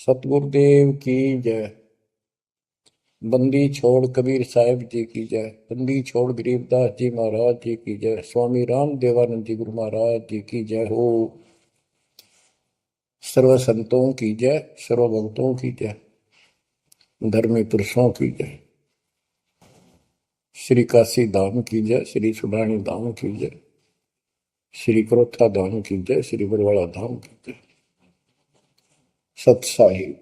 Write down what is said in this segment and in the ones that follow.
सतगुरुदेव की जय। बंदी छोड़ कबीर साहिब जी की जय। बंदी छोड़ गरीबदास जी महाराज जी की जय। स्वामी राम देवानंद जी गुरु महाराज जी की जय हो। सर्व संतों की जय, सर्व भक्तों की जय, धर्मी पुरुषों की जय। श्री काशी धाम की जय, श्री सुडानी धाम की जय, श्री क्रोथा धाम की जय, श्री बरवाड़ा धाम की जय। सत साहिब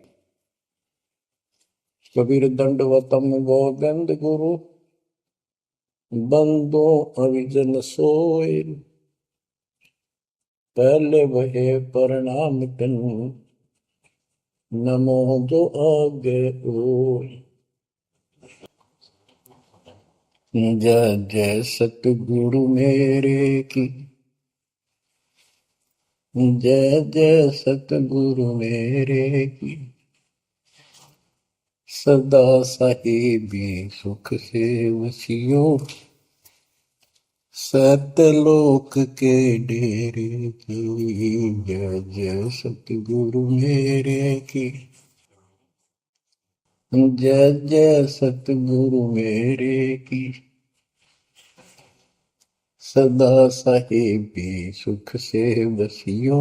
कबीर दंडवतम गोविंद गुरु, बंदो अविजन सोए। पहले वहे प्रणाम कन, नमो जो आगे ओ। जय जय सतगुरु मेरे की, जय जय सतगुरु मेरे की। सदा साहिबी सुख से वसियो, सतलोक के डेरे की। जय जय सतगुरु मेरे की, जय जय सतगुरु मेरे की। सदा साहिबी सुख से बसियो,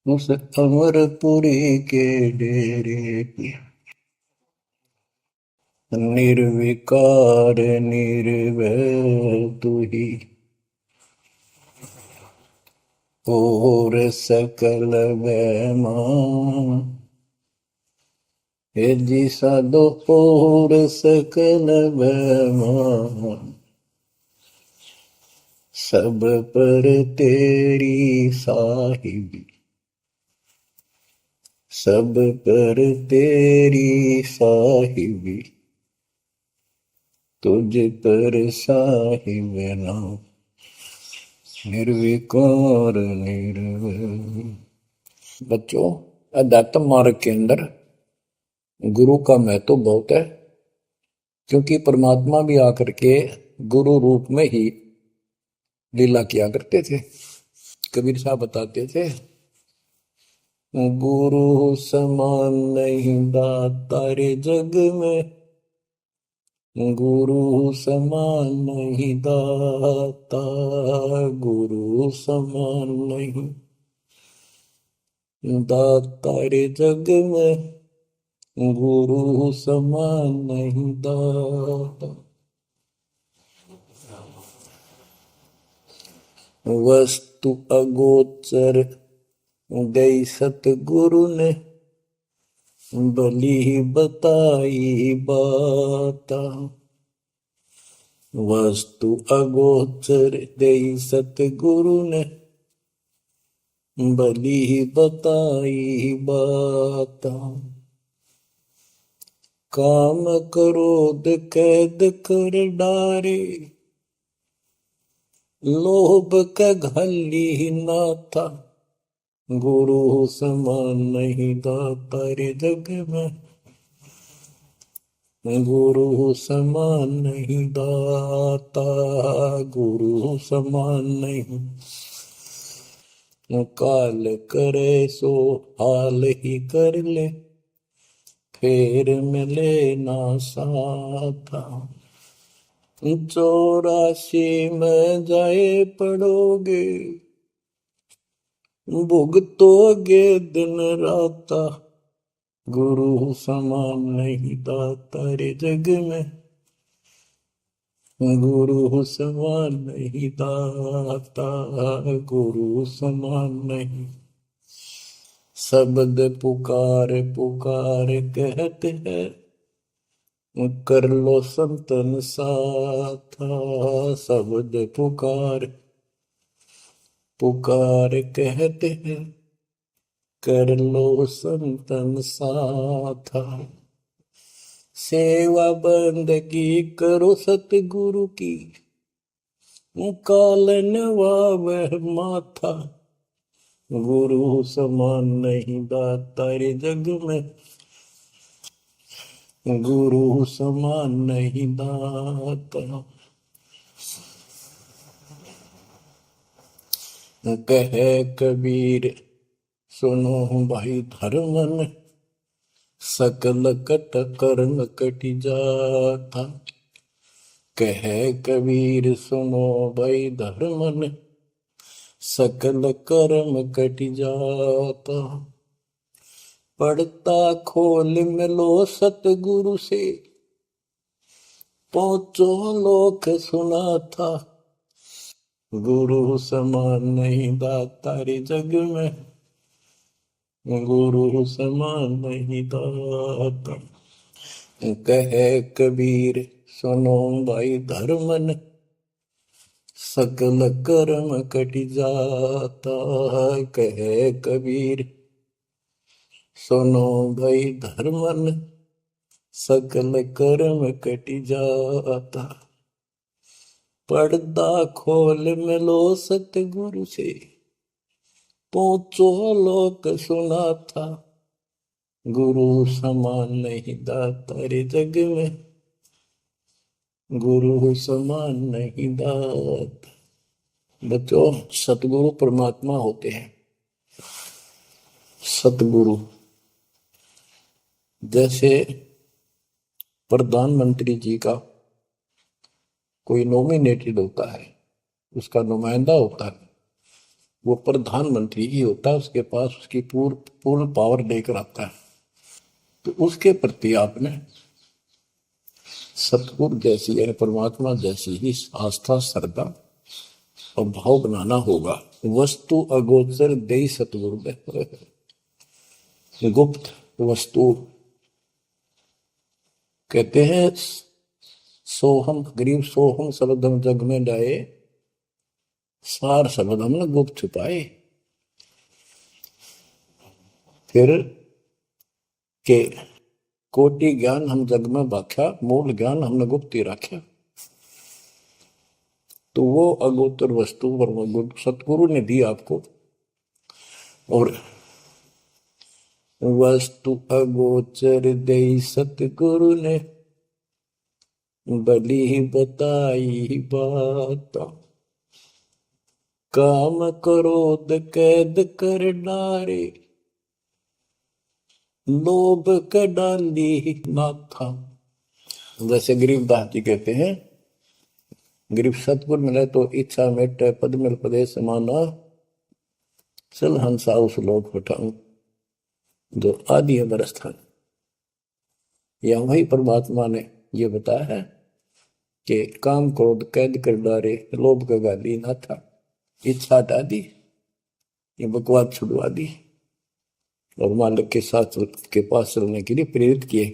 उस अमरपुरी के डेरे की। निर्विकार निर्भय तू ही, और सकल वैमान। हे जी साधो और सकल वैमान, सब पर तेरी साहिबी, सब पर तेरी साहिबी। तुझ पर साहिब नाम, निर्विकार निर्भय। बच्चों, अध्यात्म मार्ग के अंदर गुरु का महत्व बहुत है, क्योंकि परमात्मा भी आकर के गुरु रूप में ही लीला किया करते थे। कबीर साहब बताते थे, गुरु समान नहीं दाता रे जग में, गुरु समान नहीं दाता, गुरु समान नहीं दाता रे जग में, गुरु समान नहीं दाता। वस्तु अगोचर गई सतगुरु ने, भली बताई बाता। वस्तु अगोचर गई सतगुरु ने, भली बताई बाता। काम क्रोध कैद कर डारे, लोभ का घली ना था, गुरु समान नहीं दाता रे जग में, गुरु समान नहीं दाता, गुरु समान नहीं। काल करे सो हाल ही कर ले, फिर मिले ना साथा। 84 में जाए पड़ोगे, भुगतोगे दिन राता, गुरु समान नहीं दाता रे जग में, गुरु समान नहीं दाता, गुरु समान नहीं। शब्द पुकार पुकार कहते हैं, कर लो संतन साथा। शब्द पुकार पुकार कहते हैं, कर लो संतन साथा। सेवा बंदगी करो सतगुरु की, कालन वह माथा, गुरु समान नहीं दाता रे जग में, गुरु समान नहीं दाता। कहे कबीर सुनो भाई धर्मन सकल कट कर्म कटि जाता। कह कबीर सुनो भाई धर्मन सकल कर्म कटि जाता। पढ़ता खोल मिलो सतगुरु से पहुंचो लोक सुना था। गुरु समान नहीं दाता रे जग में, गुरु समान नहीं दाता। कहे कबीर सुनो भाई धर्मन सकल कर्म कटि जाता। कहे कबीर सुनो भाई धर्मन सकल कर्म कटि जाता। पर्दा खोल मिलो सतगुरु से पहुंचो लोक सुना था। गुरु समान नहीं दाता रे जग में, गुरु समान नहीं दाता। बच्चों, सतगुरु परमात्मा होते हैं। सतगुरु जैसे प्रधानमंत्री जी का कोई नॉमिनेटेड होता है, उसका नुमाइंदा होता है, वो प्रधानमंत्री ही होता है, उसके पास उसकी पूर्ण पावर लेकर आता है। तो उसके प्रति आपने सतगुरु जैसी यानी परमात्मा जैसी ही आस्था, श्रद्धा और भाव बनाना होगा। वस्तु अगोचर दे सतगुरु दे, गुप्त वस्तु कहते हैं। सोहम गरीब सोहम शब्दम जग में डाए, सार शब्द हमने गुप्त छुपाए। फिर के कोटि ज्ञान हम जग में बाख्या, मूल ज्ञान हमने गुप्त ही रखा। तो वो अगोचर वस्तु सतगुरु ने दी आपको। और वस्तु अगोचर दे सतगुरु ने बली बताई बात। काम क्रोध कैद कर डारे, लोभ का डाली नाथा। जैसे गरीबदास जी कहते हैं, गरीब सतगुरु मिले तो इच्छा मेटे, पद मिल पदे समाना, चल हंसा उस लोक उठाऊं जो आदि है बरस्थान। या वही परमात्मा ने ये बताया है कि काम क्रोध कैद कर डारे, लोभ का गाली ना था, इच्छा हटा दी, ये बकवास छुड़वा दी और मालिक के साथ के पास चलने के लिए प्रेरित किए।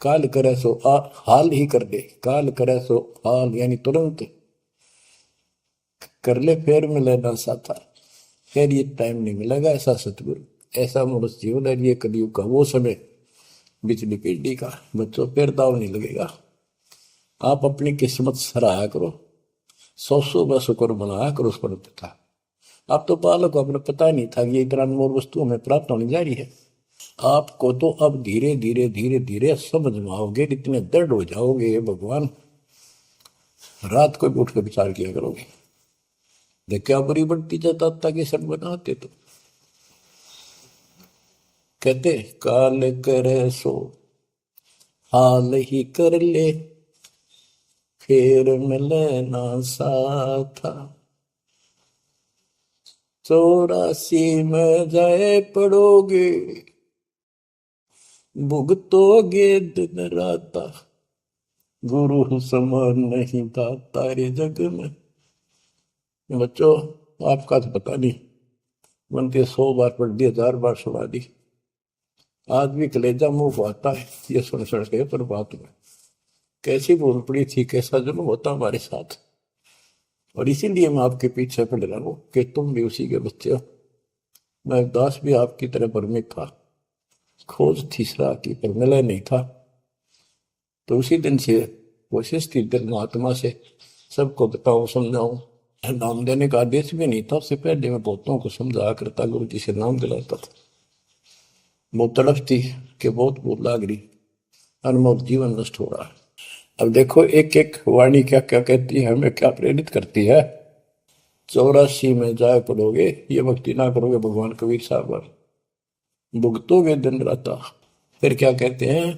काल करे सो हाल ही कर दे, काल करे सो हाल यानी तुरंत कर ले, फिर मिले ना साथा, फिर ये टाइम नहीं मिलेगा। ऐसा सतगुरु, ऐसा मनुष्य जीवन है ये कलयुग का वो समय, बिजली पीढ़ी का। बच्चों, फिर दाव नहीं लगेगा। आप अपनी किस्मत सराहा करो, सौ बस शुक्र बनाया करो उस पर था। आप तो बालक को अपने पता नहीं था कि ये इतना अनमोल वस्तु हमें प्राप्त होने जा रही है। आपको तो अब धीरे धीरे धीरे धीरे समझ में आओगे, इतने दृढ़ हो जाओगे भगवान, रात को भी उठ कर विचार किया करोगे। देख क्या बुरी बढ़ती जाता कि सब बनाते। तो कहते काल करे सो हाल ही कर ले, फिर मिले ना साथा। 84 में जाए पड़ोगे, भुगतोगे दिन राता। गुरु समान नहीं था तारे जग में। बच्चों, आपका तो पता नहीं, बनते 100 बार पढ़ दी, 1000 बार सुना दी, आज भी कलेजा मुंह को आता है ये सुन के। पर बात में कैसी बोल पड़ी थी, कैसा जुल्म होता हमारे साथ। और इसीलिए मैं आपके पीछे पड़ रहा हूं कि तुम भी उसी के बच्चे हो। मैं दास भी आपकी तरह भ्रमित था, खोज थी सराह की पर मिला नहीं था। तो उसी दिन से कोशिश थी दिल आत्मा से सबको बताऊं, समझाऊं। नाम देने का आदेश भी नहीं था, उससे पहले मैं बहुतों को समझाया करता, गुरु जी से नाम दिलाता था। बहुत तड़फ थी कि बहुत बहुत लाग रही, अनमोल जीवन नष्ट हो रहा है। अब देखो एक एक वाणी क्या क्या कहती है, हमें क्या प्रेरित करती है। 84 में जाए पड़ोगे, ये भक्ति ना करोगे भगवान कबीर साहब पर, भुगतोगे दिन रात। फिर क्या कहते हैं,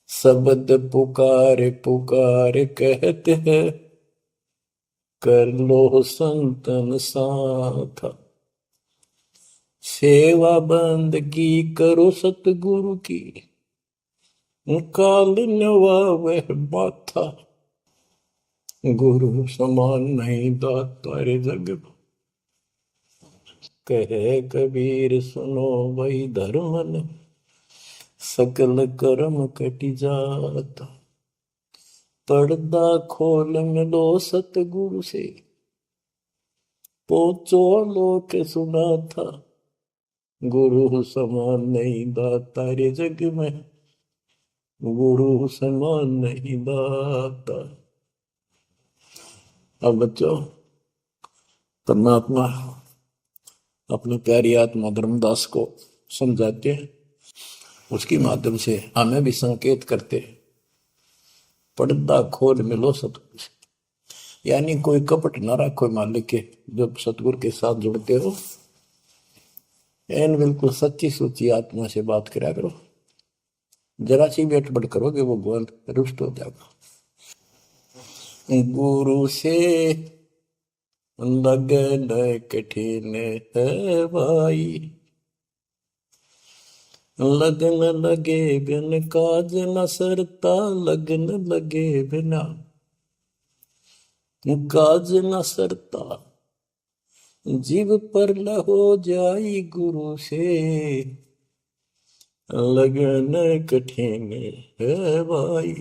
शब्द पुकार पुकार कहते हैं, कर लो संतन साथ, सेवा बंदगी करो सतगुरु की, काल नवावे माथा, गुरु समान नहीं दाता रे जग, कहे कबीर सुनो वही धर्म ने, सकल कर्म कटी जाता, पर्दा खोल मिलो सतगुरु से, पोचो लोक सुना था, गुरु समान नहीं दाता रे जग में, गुरु समान नहीं दाता। अब बच्चों, परमात्मा अपनी प्यारी आत्मा धर्मदास को समझाते हैं, उसके माध्यम से हमें भी संकेत करते हैं, पर्दा खोल मिलो सतगुरु से, यानी कोई कपट ना रखो मालिक के, जब सतगुरु के साथ जुड़ते हो एन बिल्कुल सच्ची सुची आत्मा से बात करा करो, जरा सी भी अटपट करोगे वो भगवान रुष्ट हो जाएगा। गुरु से लगन कठिन है भाई, लगन लगे बिन काज न सरता, लगन लगे बिना काज न सरता, जीव पर हो जाई गुरु से, लगन कठिन है भाई।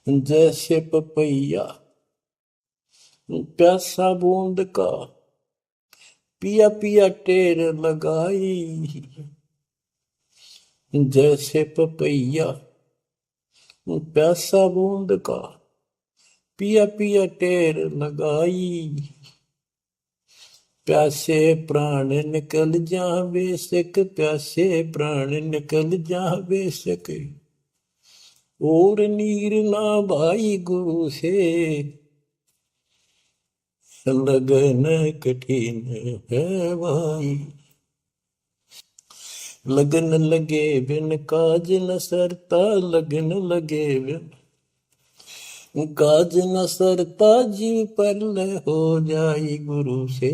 जैसे पपैया प्यासा बूंद का, पिया पिया टेर लगाई, जैसे पपैया प्यासा बूंद का, पिया पिया टेर लगाई, प्यासे प्राण निकल जा बेशक, प्यासे प्राण निकल जा बेशक, और नीर ना भाई गुरु से, लगन कठिन है भाई। लगन लगे बिन काज न सरता, लगन लगे बिन काज न सरता, जीव पर हो जाई गुरु से,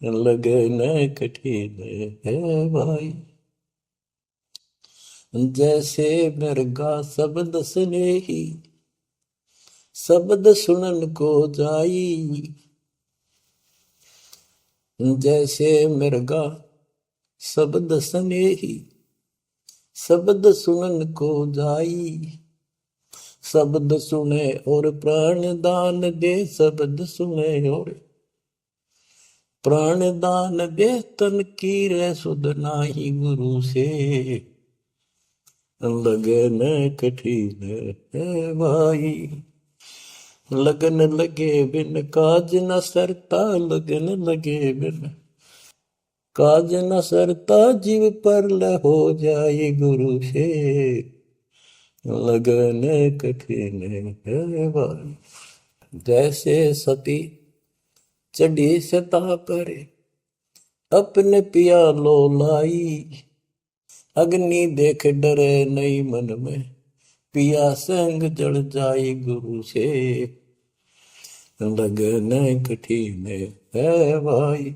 लगन कठिन है भाई। जैसे मृगा शब्द स्नेही, शब्द सुनन को जाई, जैसे मृगा शब्द स्नेही, शब्द सुनन को जाई, शब्द सुने और प्राण दान दे, शब्द सुने और प्राण दान दे, तन की रे सुध नाही गुरु से, लगन कठिन है भाई। लगन लगे बिन काज न सरता, लगन लगे बिन काज न सरता, जीव पर हो जाए गुरु से, लगन कठिन है भाई। जैसे सती चढ़ी सता पर, अपने पिया लो लाई, अग्नि देख डरे नहीं मन में, पिया संग जड़ जाई गुरु से, लगन कठिन है भाई।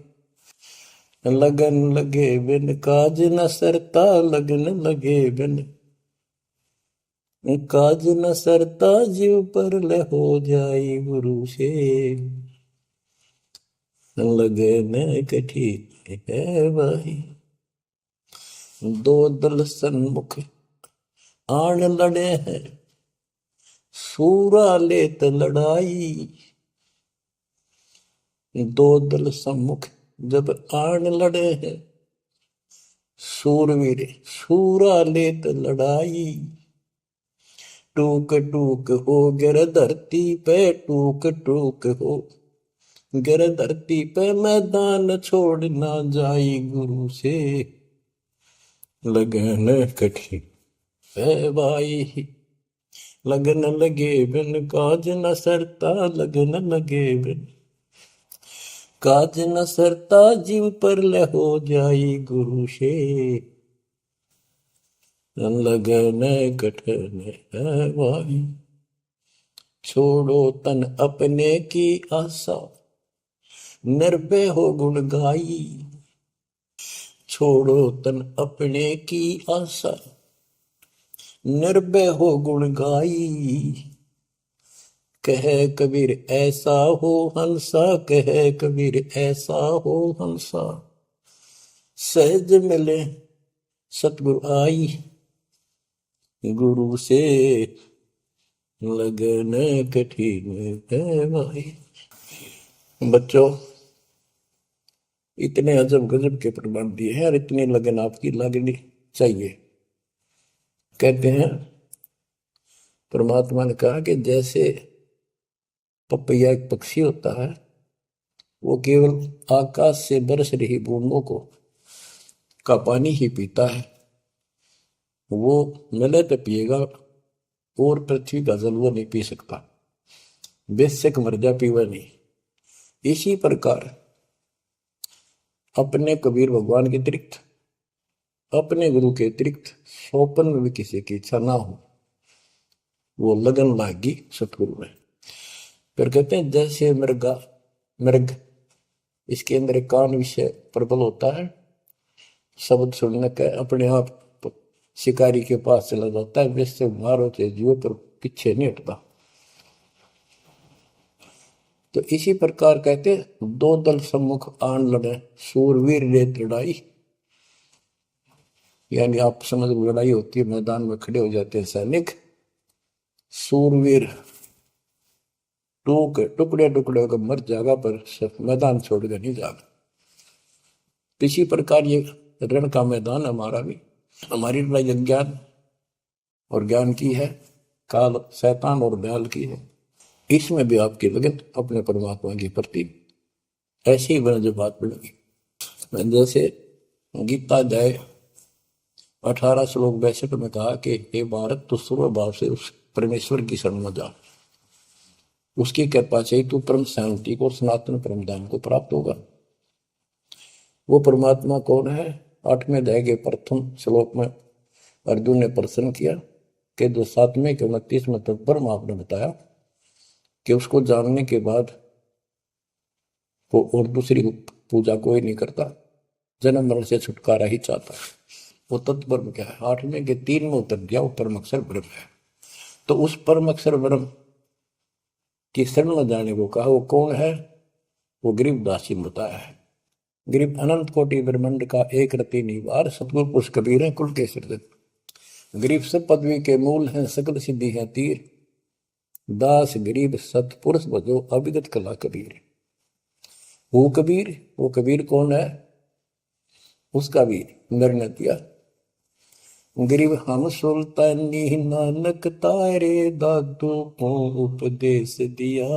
लगन लगे बिन काज न सरता, लगन लगे बिन काज न सरता, जीव पर हो जाई गुरु से, लगन कठिन है भाई। दो दल सन्मुख आन लड़े हैं, सूरा लेत लड़ाई, दो दल सम्मुख जब आन लड़े हैं, सूरवीर सूरा लेत लड़ाई, टूक टूक हो गिर धरती पे, टूक टूक हो गिर धरती पे, मैदान छोड़ ना जाई गुरु से, लगन कठिन है भाई। लगन लगे बिन काज न सरता, लगन लगे बिन काज न सरता, जीव पर ले हो जाई गुरु से, लगन कठन है भाई। छोड़ो तन अपने की आशा, निर्भय हो गुण गाई। छोड़ो तन अपने की आशा, निर्भय हो गुण गाई। कहे कबीर ऐसा हो हंसा, कहे कबीर ऐसा हो हंसा, सहज मिले सतगुरु आई। गुरु से लगन कठिन है भाई। बच्चों, इतने अजब गजब के प्रमाण दिए हैं और इतनी लगन आपकी लगनी चाहिए। कहते हैं परमात्मा ने कहा कि जैसे पपैया एक पक्षी होता है, वो केवल आकाश से बरस रही बूंदों को का पानी ही पीता है, वो मिले तो पिएगा, और पृथ्वी का जल वो नहीं पी सकता, बेशक मर जा पीवा नहीं। इसी प्रकार अपने कबीर भगवान के अतिरिक्त, अपने गुरु के अतिरिक्त सोपन में भी किसी की इच्छा ना हो, वो लगन लागी सतगुरु में। फिर कहते हैं जैसे मृगा मृग, इसके अंदर एक कान विषय प्रबल होता है, शब्द सुनने का अपने आप शिकारी के पास चला जाता है, वैसे मारो चाहे जीव पर पीछे नहीं हटता। तो इसी प्रकार कहते दो दल सम्मुख आन लड़े, सूरवीर रे लड़ाई। यानी आप समझ लड़ाई होती है, मैदान में खड़े हो जाते हैं सैनिक, सूरवीर टुकड़े टुकड़े होकर मर जाएगा, पर मैदान छोड़कर नहीं जाएगा। इसी प्रकार ये रण का मैदान हमारा भी, हमारी लड़ाई अज्ञान और ज्ञान की है, काल शैतान और दयाल की है। इसमें भी आपकी लगन अपने परमात्मा के प्रति ऐसी ही बना जो बात बढ़ेगी। जैसे गीता अध्याय 18 श्लोक 62 में कहा कि हे भारत, तू सर्व भाव से उस परमेश्वर की शरण में जा, उसकी कृपा से तू परम शांति को और सनातन परम धाम को प्राप्त होगा। वो परमात्मा कौन है? 8वें अध्याय के प्रथम श्लोक में अर्जुन ने प्रश्न किया कि जो 7वें के 29वें तक परम आपने बताया कि उसको जानने के बाद वो और दूसरी पूजा कोई नहीं करता, जन्म मरण से छुटकारा ही चाहता है। वो तत्पर क्या है? 8वें के 3 में उतर दिया, वो परम अक्षर ब्रह्म है। तो उस परम अक्षर ब्रह्म की शरण में जाने को कहा। वो कौन है? वो गरीबदास जी ने बताया है। गरीब अनंत कोटि ब्रह्मांड का एक रति निवार, सतगुरु पुरुष कबीर है कुल के सिरदर। गरीब सब पदवी के मूल हैं, सकल सिद्धि है तीर, दास गरीब सतपुरुष बजो अविगत कला कबीर। वो कबीर कौन है? उसका भी निर्णय दिया। गरीब हम सुल्तानी नानक तारे, दादू को उपदेश दिया,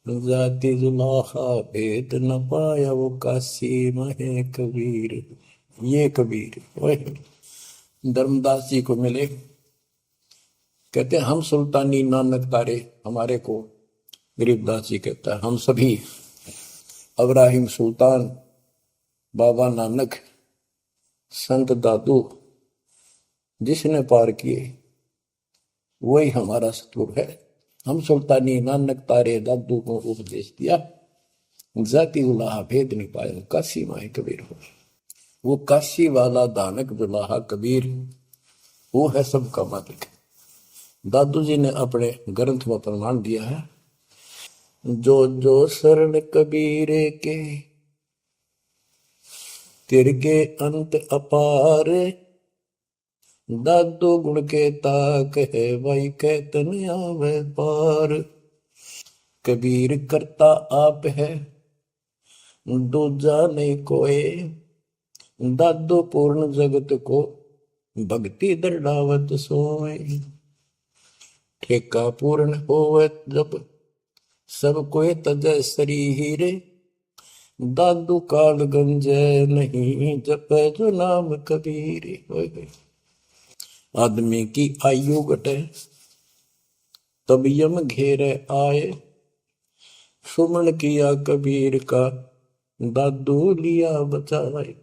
जाति जुलाहा भेद न पाया, वो काशी महे कबीर। ये कबीर धर्मदास जी को मिले, कहते हैं हम सुल्तानी नानक तारे, हमारे को गरीबदास जी कहता है हम सभी अब्राहिम सुल्तान, बाबा नानक, संत दादू जिसने पार किए वही हमारा सतगुरु है। हम सुल्तानी नानक तारे, दादू को उपदेश दिया, जाति उलाहा भेद नहीं पाया, काशी माए कबीर हो। वो काशी वाला दानक दुलाहा कबीर, वो है सबका मालिक। दादू जी ने अपने ग्रंथ में प्रमाण दिया है, जो जो शरण कबीरे के, तिरगे अंत अपार, दादू गुण के ताक है, भाई कहतन आवे पार। कबीर करता आप है, दूजा नहीं कोई, दादू पूर्ण जगत को, भक्ति दृढ़ावत सोए। ठेका पूर्ण होवत जब, सब कोई तजय शरीर, दादू काल गंजय नहीं, जप जो नाम कबीर। आदमी की आयु घटे, तब यम घेरे आए। सुमन किया कबीर का, दादू लिया बचाए।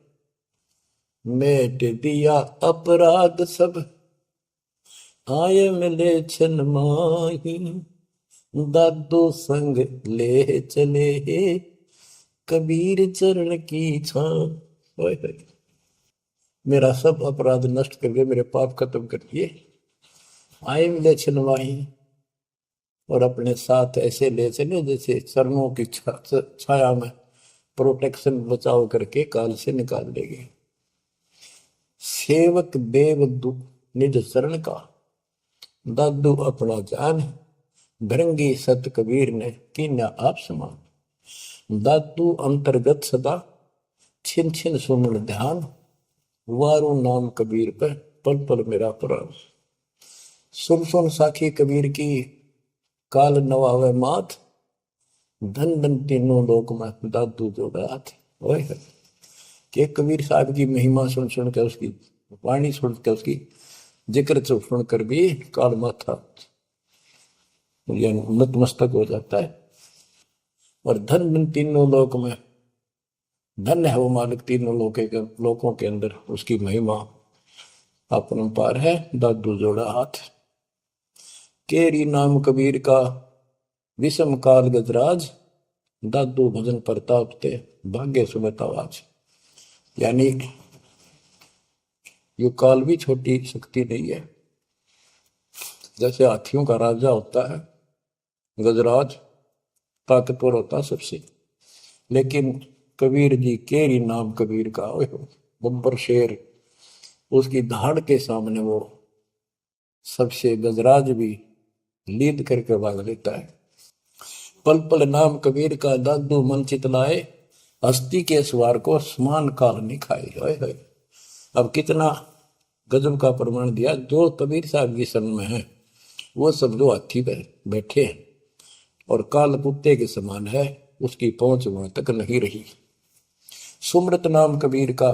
मेट दिया अपराध सब, आए मिले छन माही। दादू संग ले चले, कबीर चरण की छां। मेरा सब अपराध नष्ट करके मेरे पाप खत्म कर दिए, आए मिले छन माही। और अपने साथ ऐसे ले चले जैसे चरणों की छाया में प्रोटेक्शन बचाव करके काल से निकाल देंगे। सेवक देव निज शरण का, दादू अपना जान। भृंगी सत कबीर ने कीन्या आप समान। दादू अंतर्गत सदा, छिन छिन सुमन ध्यान। वारू नाम कबीर पर, पल पल मेरा प्राण। सुन सुन साखी कबीर की, काल नवावे मात। धन धन तीनों लोक में, दादू जोड़ा हाथ। कि कबीर साहब की महिमा सुन सुन के, उसकी वाणी सुन के, उसकी जिक्र सुन कर भी काल माथा नतमस्तक हो जाता है। और धन धन तीनों लोक में, धन है वो मालिक तीनों लोकों के अंदर, उसकी महिमा अपरंपार है। दादू जोड़ा हाथ। केरी नाम कबीर का, विषम काल गजराज। दादू भजन प्रताप ते, भाग्य सुबह आवाज। यानी ये काल भी छोटी शक्ति नहीं है। जैसे हाथियों का राजा होता है गजराज, ताकतवर होता सबसे, लेकिन कबीर जी, केरी नाम कबीर का, बब्बर शेर, उसकी धाड़ के सामने वो सबसे गजराज भी लीद करके भाग लेता है। पल पल नाम कबीर का, दादू मन चितलाए। हस्ती के सवार को समान काल नहीं खाए। अब कितना गजब का प्रमाण दिया। जो कबीर साहब की शरण में है वो सब जो हाथी पर बैठे हैं और काल कुत्ते के समान है, उसकी पहुंच वहां तक नहीं रही। सुमृत नाम कबीर का,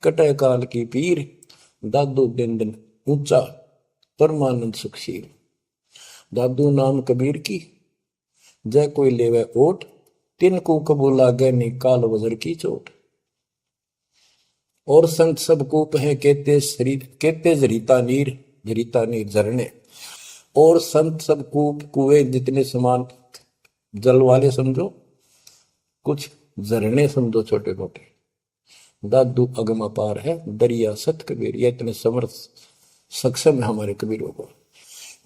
कटे काल की पीर। दादू दिन दिन ऊंचा, परमानंद सुखशील। दादू नाम कबीर की, जय कोई लेवे ओट। तिनको कबू लागे नी काल वजर की चोट। और संत सब कूप है, कहते शरीर कहते जरीता नीर झरने। और संत सब कूप कुएं जितने समान जल वाले समझो, कुछ झरने समझो छोटे मोटे। दादू अगम अपार है, दरिया सत कबीर। ये इतने समर्थ सक्षम है हमारे कबीरों को।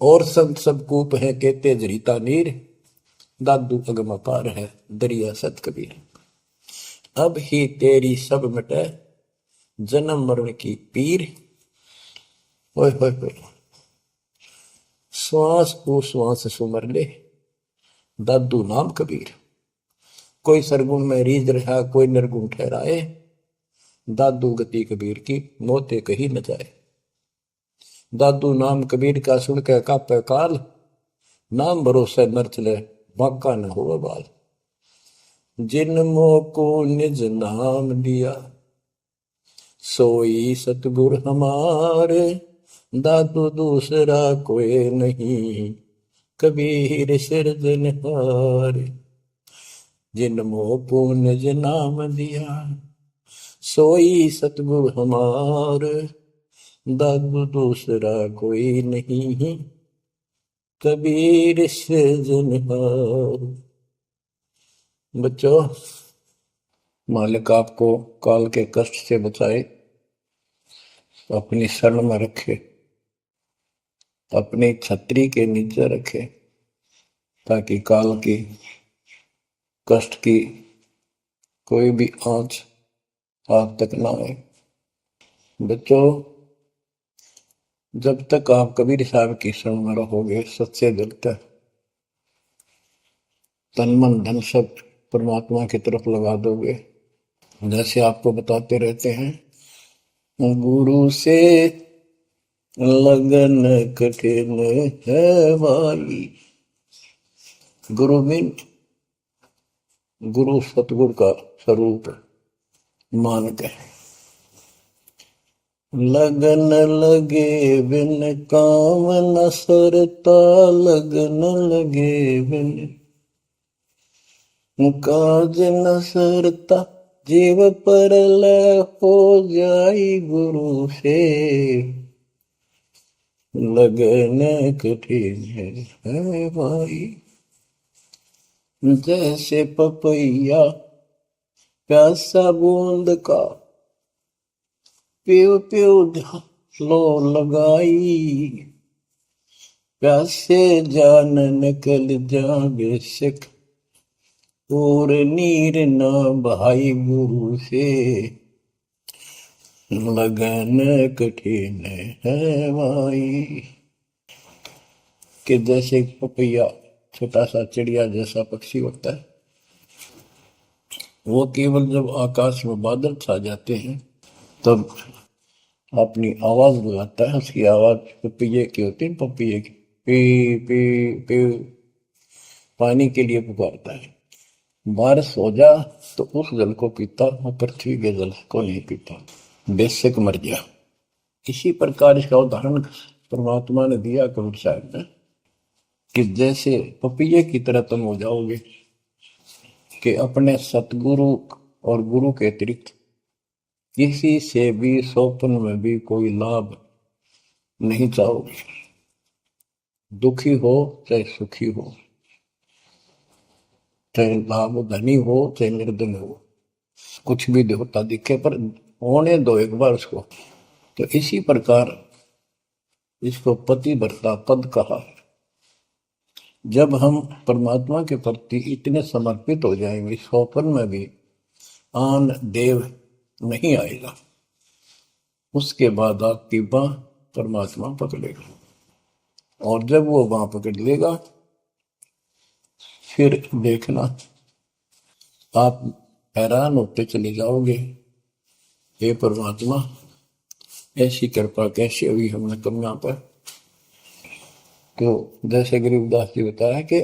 और संत सब कूप है, कहते जरीता नीर। दादू अगम अपार है, दरिया सत कबीर। अब ही तेरी सब मिटे, जन्म मरण की पीर। ओए होए होए, श्वास को श्वास सुमर ले, दादू नाम कबीर। कोई सरगुण में रीझ रहा, कोई निर्गुण ठहराए। दादू गति कबीर की, मोते कही न जाए। दादू नाम कबीर का, सुन के कापे काल। नाम भरोसे नर चले, बांका न हो बाल। जिन मोह को निज नाम दिया, सोई सतगुर हमारे। दादू दूसरा कोई नहीं, कबीर सिरजनहार। जिन मोह को निज नाम दिया, सोई सतगुर हमार। दादू दूसरा कोई नहीं, कबीर सिरजनहार। बच्चों, मालिक आपको काल के कष्ट से बचाए, अपनी शरण में रखे, अपनी छतरी के नीचे रखे, ताकि काल की कष्ट की कोई भी आंच आप तक ना आए। बच्चों, जब तक आप कबीर साहब की शरण में रहोगे, सच्चे दिल तक तन मन धन सब परमात्मा की तरफ लगा दोगे। जैसे आपको बताते रहते हैं, गुरु से लगन कठिन है भाई। गुरु मीन गुरु सतगुरु का स्वरूप मान के, लगन लगे बिन काम न सरता, लगन लगे बिन काज न सरता, जीव पर लय हो जाई गुरु से, लगन कठिन है भाई। जैसे पपैया प्यासा बूंद का, प्यू प्यू लो लगाई, प्यासे जान निकल जा बेशक, और नीर न भाई गुरु से, लगन कठिन है भाई। कि जैसे पपैया छोटा सा चिड़िया जैसा पक्षी होता है, वो केवल जब आकाश में बादल छा जाते हैं तब अपनी आवाज लगाता है। उसकी आवाज पपैये की होती है, पपैये की पी पी पी, पानी के लिए पुकारता है। बारिश हो जा तो उस जल को पीता, और पृथ्वी के जल को नहीं पीता, बेशक मर गया। इसी प्रकार इसका उदाहरण परमात्मा ने दिया कबीर साहब ने, कि जैसे पपैये की तरह तुम हो जाओगे कि अपने सतगुरु और गुरु के अतिरिक्त किसी से भी स्वप्न में भी कोई लाभ नहीं चाहोगे। दुखी हो चाहे सुखी हो, चाहे लाभ धनी हो चाहे निर्धन हो, कुछ भी देवता दिखे पर होने दो एक बार उसको। तो इसी प्रकार इसको पतिव्रता पद कहा। जब हम परमात्मा के प्रति इतने समर्पित हो जाएंगे, स्वप्न में भी आन देव नहीं आएगा, उसके बाद आपकी बाह परमात्मा पकड़ेगा, और जब वो बाह पकड़ लेगा फिर देखना आप हैरान होते चले जाओगे, हे परमात्मा ऐसी कृपा कैसे हुई हमने कन्या पर। तो जैसे गरीबदास जी बताया कि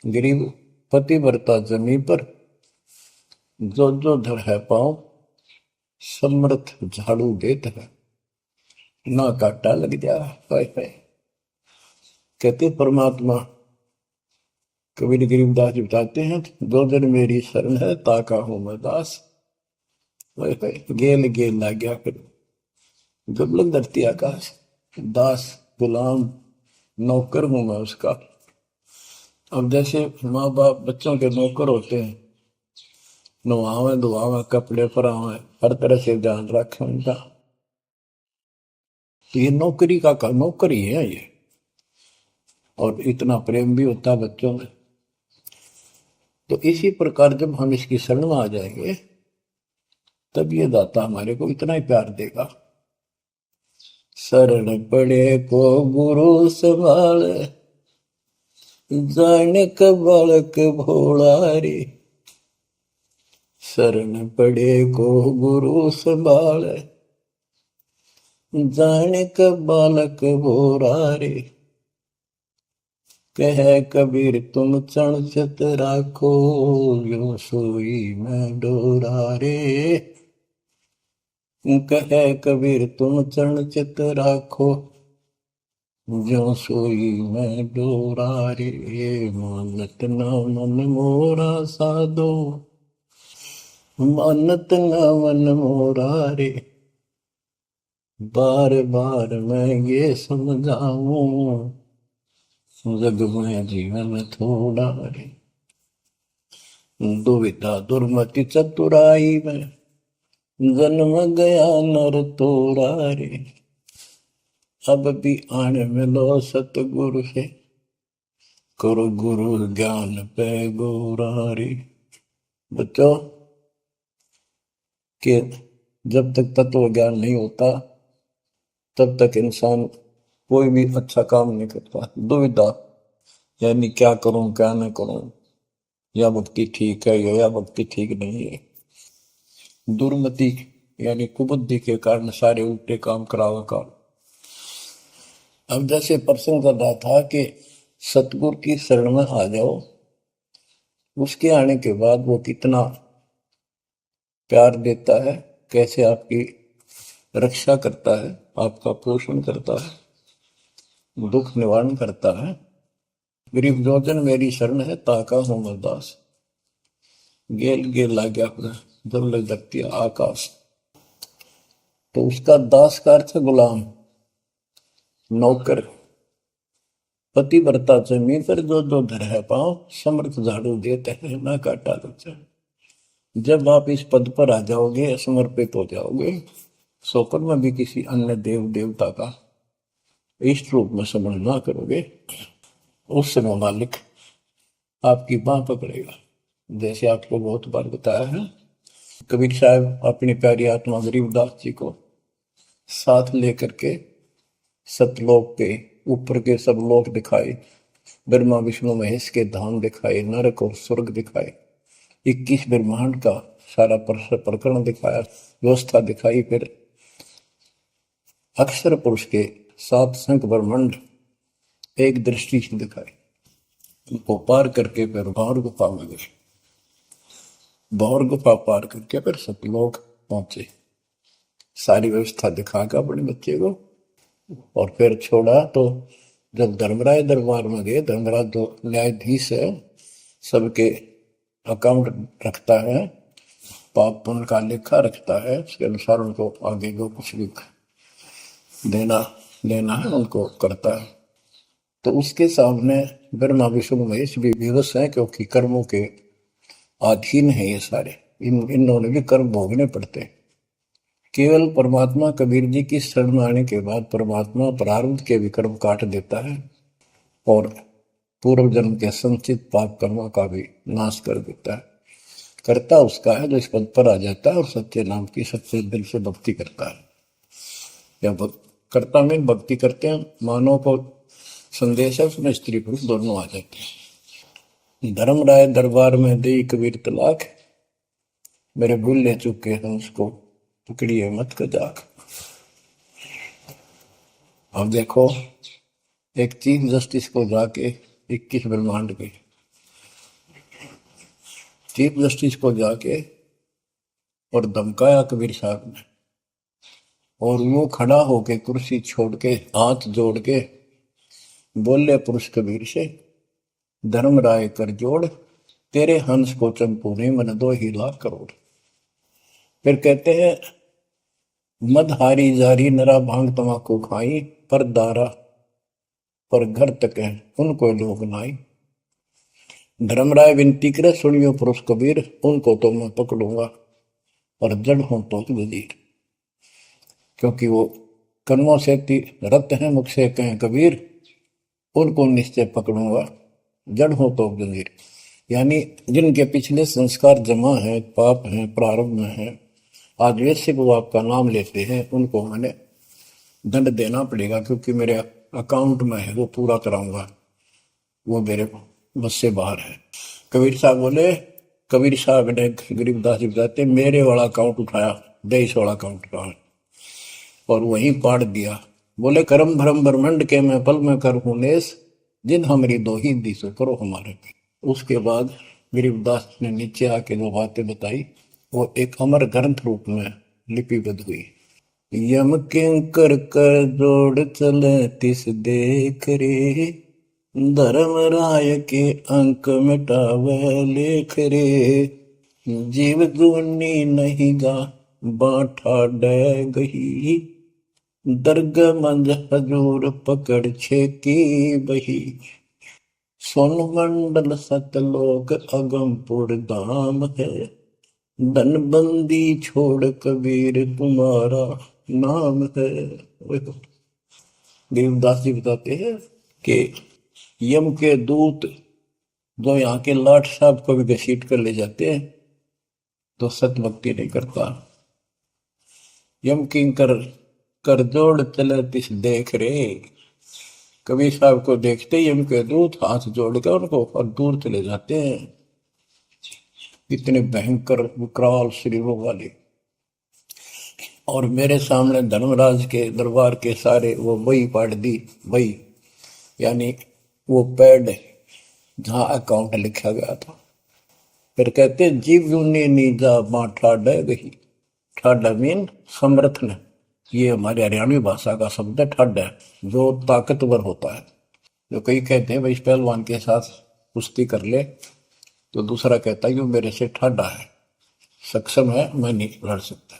गरीब पतिव्रता जमी पर, जो जो धर है पाओ, समर्थ झाड़ू देत है, ना काटा लग जा। कहते परमात्मा कबीर गरीबदास जी बताते हैं, दो जन मेरी शरण है ताका हूं मैं दास, गेल गेल ला गया फिर दुर्लभ धरती आकाश, दास गुलाम नौकर हूं मैं उसका। अब जैसे माँ बाप बच्चों के नौकर होते हैं, नवावे धुआवे कपड़े परावे हर तरह से ध्यान रखें उनका, तो ये नौकरी का नौकर ही है ये। और इतना प्रेम भी होता है बच्चों में। तो इसी प्रकार जब हम इसकी शरण में आ जाएंगे तब ये दाता हमारे को इतना ही प्यार देगा। शरण पड़े को गुरु संभाल, जाने का बालक भोला रे, शरण पड़े को गुरु संभाल, जाने का बालक भोला रे, कह कबीर तुम चण चित राखो, यो सोई मैं डोरा रे, कह कबीर तुम चरण चित राखो, जो सोई मैं डोरा रे, मानत न मन मोरा साधो, मानत न मन मोरा रे, बार बार मैं ये समझाऊं, जग में जीवन थोड़ा रे, दुविधा दुर्मति चतुराई में जन्म गया नर तोड़ा रे, अब भी आन मिलो सतगुरु से, करो गुरु ज्ञान पे गोरा रे। बच्चों कि जब तक तत्व ज्ञान नहीं होता तब तक इंसान कोई भी अच्छा काम नहीं करता। दुविधा यानी क्या करूं क्या न करूं, या भक्ति ठीक है या भक्ति ठीक नहीं है। दुर्मति यानी कुबुद्धि के कारण सारे उल्टे काम करावा का। अब जैसे प्रसंग कर रहा था कि सतगुरु की शरण में आ जाओ, उसके आने के बाद वो कितना प्यार देता है, कैसे आपकी रक्षा करता है, आपका पोषण करता है, दुख निवारण करता है। गरीब जोजन मेरी शरण है, ताका हूं मैं दास। गेल गेल ला गया अपना, जब लग लगती है आकाश। तो उसका दास का अर्थ है गुलाम, नौकर। पतिव्रता जमीन पर जो जो धर है पांव, समर्थ झाड़ू देते हैं ना काटा लगता है। जब आप इस पद पर आ जाओगे, समर्पित हो जाओगे, सोपर में भी किसी अन्य देव देवता का इष्ट रूप में समझ ना करोगे, उस समय मालिक आपकी बाह पकड़ेगा। जैसे आपको बहुत बार बताया है, कबीर साहब अपनी प्यारी आत्मा गरीबदास जी को साथ लेकर के सतलोक पे ऊपर के सब लोक दिखाए, ब्रह्मा विष्णु महेश के धाम दिखाए, नरक और स्वर्ग दिखाए, 21 ब्रह्मांड का सारा प्रकरण दिखाया, व्यवस्था दिखाई। फिर अक्षर पुरुष के 7 संख ब्रह्मांड एक दृष्टि से दिखाए। उनको पार करके फिर भौर गुफा में गए, भौर गुफा पार करके फिर सतलोक पहुंचे, सारी व्यवस्था दिखा के अपने बच्चे को, और फिर छोड़ा। तो जब धर्मराय दरबार में गए, धर्मराज जो न्यायाधीश है, सबके अकाउंट रखता है, पाप पुण्य का लेखा रखता है, उसके अनुसार उनको आगे जो कुछ भी देना लेना है उनको करता है। तो उसके सामने ब्रह्मा विष्णु महेश भी विवश है, क्योंकि कर्मों के अधीन है ये सारे, इन्होंने भी कर्म भोगने पड़ते हैं। केवल परमात्मा कबीर जी की शरण में आने के बाद परमात्मा प्रारब्ध के भी कर्म काट देता है और पूर्व जन्म के संचित पाप कर्मों का भी नाश कर देता है। करता उसका है जो इस पद पर आ जाता है और सच्चे नाम की सच्चे दिल से भक्ति करता है। या करता में भक्ति करते हैं, मानव को संदेश है, उसमें स्त्री पुरुष दोनों आ जाते हैं। धर्मराय दरबार में दे कबीर तलाक, मेरे भूल ले चुके हैं उसको पकड़िए मत कजाक। अब देखो, एक चीफ जस्टिस को जाके 21 ब्रह्मांड के चीफ जस्टिस को जाके और धमकाया कबीर साहब ने, और वो खड़ा होके कुर्सी छोड़ के हाथ जोड़ के बोले पुरुष कबीर से, धर्मराय कर जोड़, तेरे हंस को चंपू ने मन 2 करोड़। फिर कहते हैं, मदहारी जारी नरा भांग तमाकू खाई, पर दारा पर घर तक है उनको लोग नाई। धर्मराय विनती करे, सुनियो पुरुष कबीर, उनको तो मैं पकड़ूंगा और जड़ हूं तो वजीर। क्योंकि वो कर्मों से रत हैं, मुख से कहें कबीर, उनको निश्चय पकड़ूंगा, जड़ हो तो वजीर। यानी जिनके पिछले संस्कार जमा है, पाप हैं, प्रारंभ में है, आज वैसे वो आपका नाम लेते हैं, उनको मैंने दंड देना पड़ेगा, क्योंकि मेरे अकाउंट में है, वो पूरा कराऊंगा, वो मेरे बस से बाहर है। कबीर साहब बोले, कबीर साहब ने गरीबदास जी बताते, मेरे वाला अकाउंट उठाया, 23 वाला अकाउंट उठाया और वहीं पाड़ दिया। बोले, करम भरम ब्रह्मंड के मैं पल में कर हूं नेस, जिन हमारी 2 ही दी सो करो हमारे पे। उसके बाद गरीबदास ने नीचे आके जो बातें बताई, वो एक अमर ग्रंथ रूप में लिपिबद्ध हुई। यम किंकर कर जोड़ चले तिस देख रे, धर्म राय के अंक मिटावे लेख रे, जीव जूनी नहीं गा बाठा डे गही, दर्ग मंज हजूर पकड़ छे की बही, सोन मंडल सतलोक अगमपुर धाम है, धनबंदी छोड़ कबीर तुम्हारा नाम है। देवदास जी बताते हैं कि यम के दूत जो यहाँ के लाट साहब को भी घसीट कर ले जाते हैं, तो सत भक्ति नहीं करता। यम किंकर कर जोड़ चले तिस देख रे, कबीर साहब को देखते ही यम के दूत हाथ जोड़कर उनको और दूर चले जाते हैं। इतने भयंकर विकराल शरीरों वाले। और मेरे सामने धर्मराज के दरबार के सारे वो वही पाड़ दी, वही यानी वो पैड जहां अकाउंट लिखा गया था। फिर कहते, जीव यूनी नीजा मां ठाडा गही, ठाडा मीन समर्थ ने, ये हमारी हरियाणवी भाषा का शब्द है ठड है, जो ताकतवर होता है। जो कई कहते हैं भाई इस पहलवान के साथ कुश्ती कर ले, तो दूसरा कहता है कि वो मेरे से ठाडा है, सक्षम है, मैं नहीं लड़ सकता।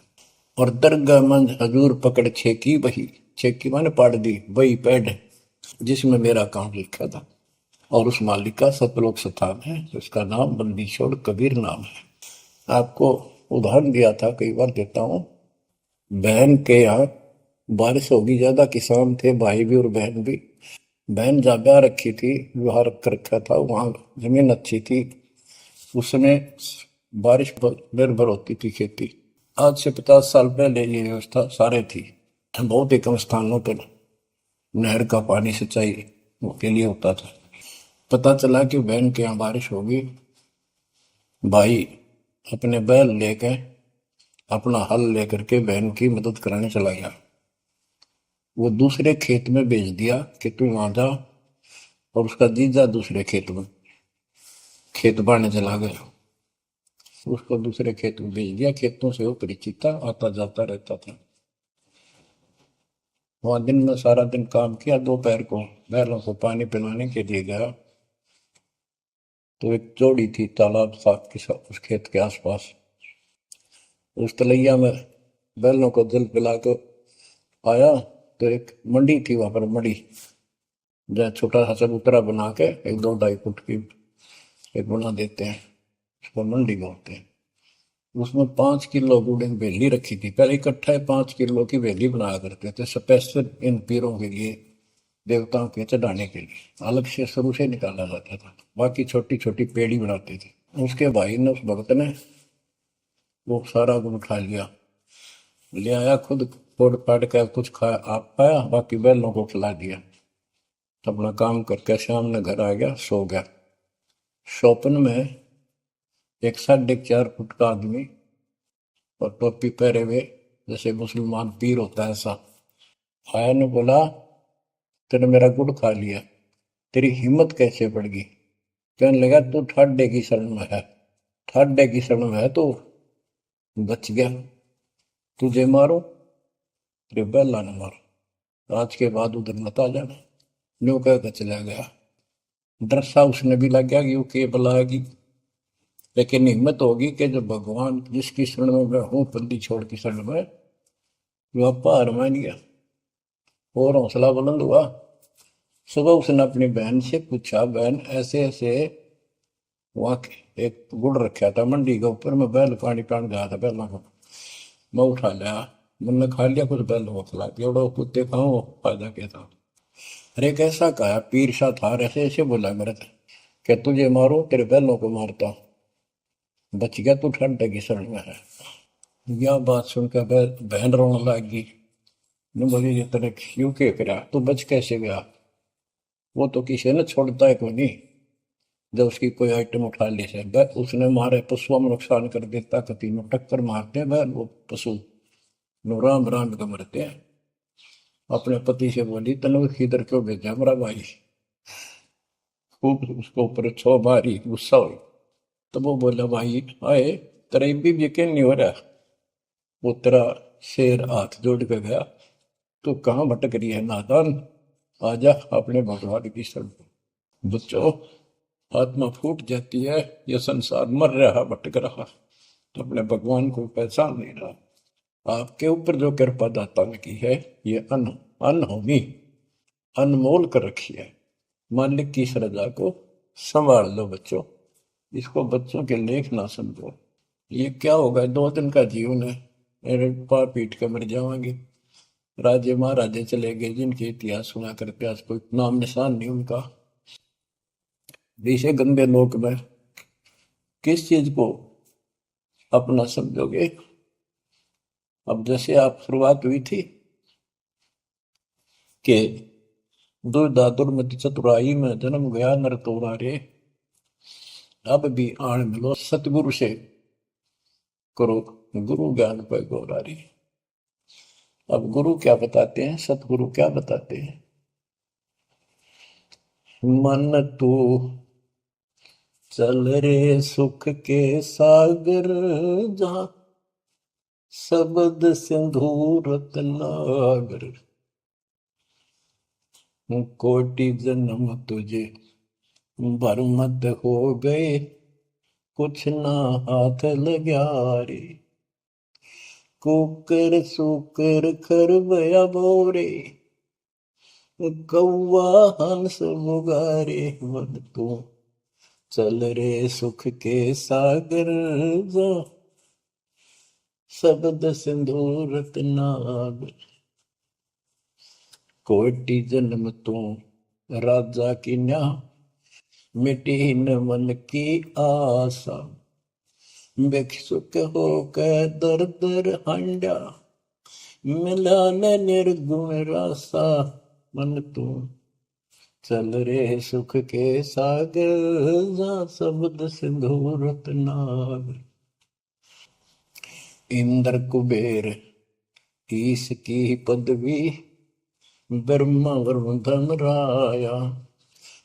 और दरगाह मंज हजूर पकड़ छेकी वही, छेकी मैंने पाड़ दी वही पैड जिसमें मेरा काम लिखा था। और उस मालिक का सतलोक स्थान है, उसका नाम बंदी छोड़ कबीर नाम है। आपको उदाहरण दिया था, कई बार देता हूँ। बहन के यहाँ बारिश होगी ज्यादा, किसान थे भाई भी और बहन भी। बहन जहाँ ब्याह रखी थी, विवाह कर रखा था, वहां जमीन अच्छी थी, उसमें बारिश पर निर्भर होती थी खेती। आज से 50 साल पहले ये व्यवस्था सारे थी। बहुत ही कम स्थानों पर नहर का पानी सिंचाई के लिए होता था। पता चला कि बहन के यहाँ बारिश होगी, भाई अपने बैल लेकर, अपना हल लेकर के बहन की मदद कराने चला गया। वो दूसरे खेत में भेज दिया कि तू वहां जा, और उसका जीजा दूसरे खेत में खेत बाड़ने चला गया। उसको दूसरे खेत में भेज दिया, खेतों से वो परिचित था, आता जाता रहता था। वहां दिन में सारा दिन काम किया, दोपहर को बैलों को पानी पिलाने के लिए गया, तो एक जोड़ी थी तालाब था उस खेत के आसपास। उस तलैया में बैलों को जल पिला कर आया, तो एक मंडी थी वहां पर, मंडी जहाँ छोटा सा चबूतरा बना के एक 2-2.5 फुट की एक बना देते हैं, उसको मंडी बोलते हैं। उसमें 5 किलो गुड़ की बेली रखी थी, पहले इकट्ठा 5 किलो की बेली बनाया करते थे स्पेशल इन पीरों के लिए, देवताओं के चढ़ाने के लिए अलग से शुरू से निकाला जाता था। बाकी छोटी छोटी पेड़ी बनाते थे। उसके भाई ने, उस भक्त ने, वो सारा गुड़ उठा लिया, ले आया, खुद फोड़ फाड़ कर कुछ खाया, आप खाया, बाकी बैलों को खिला दिया। अपना काम करके शाम में घर आ गया, सो गया। स्वप्न में एक 4.5 फुट का आदमी और टोपी पहरे हुए, जैसे मुसलमान पीर होता है ऐसा, आया ने बोला, तूने मेरा गुड़ खा लिया, तेरी हिम्मत कैसे बढ़ गई? कहने लगा, तू ठाडे की शरण में है, ठाडे की शरण में है तो बच गया, तुझे मारो तेरे बेला न मारो, आज के बाद उधर मत आ जाना। न्यू कहकर चला गया। डर सा उसने भी लग गया कि वो के बुलाएगी, लेकिन हिम्मत होगी कि जब भगवान जिसकी शरण में मैं हूं, बंदी छोड़ की शरण में, वो पार मान गया और हौसला बुलंद हुआ। सुबह उसने अपनी बहन से पूछा, बहन ऐसे ऐसे, वहां एक गुड़ रखा था मंडी के ऊपर, मैं बैल पानी पान गया था, बैलों को मैं उठा लिया, मैंने खा लिया, कुछ बैलों को खिला दिया, और कुत्ते खाओ फायदा क्या था? अरे कैसा कहा, पीर सा था, ऐसे ऐसे बोला मेरे से, क्या तुझे मारो तेरे बैलों को मारता, बच गया तू ठंडे की शरण में है। यह बात सुनकर बहन रोने लगी। ने बोली, ये तेरे क्यों के करा, तू बच कैसे गया? वो तो किसी ने छोड़ता है कोई नहीं, जब उसकी कोई आइटम उठा ली से उसने मारे पशुओं में नुकसान कर देता, कति में टक्कर मारते हैं वो पशु, नो राम राम का मरते हैं। अपने पति से बोली, तनु इधर क्यों भेजा मेरा भाई? खूब उसको ऊपर छो मारी, गुस्सा हुई। तो वो बोला, भाई आए, तेरा भी यकीन नहीं हो रहा? वो तेरा शेर हाथ जोड़ के गया, तू कहाँ भटक रही है नादान, आजा अपने भगवान की शरण। बच्चों, आत्मा फूट जाती है, ये संसार मर रहा, भटक रहा, तो अपने भगवान को पहचान नहीं रहा। आपके ऊपर जो कृपा दाता ने की है, ये अनहोनी अनमोल कर रखी है। मालिक की श्रद्धा को संभाल लो बच्चों, इसको बच्चों के लेख ना समझो। ये क्या होगा, 2 दिन का जीवन है, मेरे पार पीट के मर जाओगे। राजे महाराजे चले गए, जिनके इतिहास सुना करके आज कोई नाम निशान नहीं उनका। ऐसे गंदे लोक में किस चीज को अपना समझोगे? अब जैसे आप शुरुआत हुई थी कि दुर्दादुर मति चतुराई में जन्म गया नर तोरा रे, अब भी आण मिलो सतगुरु से, करो गुरु ज्ञान पर गौरारी। अब गुरु क्या बताते हैं, सतगुरु क्या बताते हैं? मन तू चल रे सुख के सागर, जहां शब्द सिंधु रत्नागर, कोटि जन्म तुझे बरमत हो गए, कुछ ना हाथ लग्या रे। कुकर सुकर खरबया बोरे, कौआ हंस मुगारे। मन तू चल रे सुख के सागर, जा शब्द सिंधु रत्नागर। कोटि जन्म तू राजा की न्या, मिटी न मन की आशा। भिक्षुक होकर दर दर हांडा, मिला न निर्गुण रासा। मन तू चल रे सुख के सागर, जा शब्द सिंधु रत्नागर। इंद्र कुबेर ईश की पदवी, ब्रह्मा वरुण धन राया।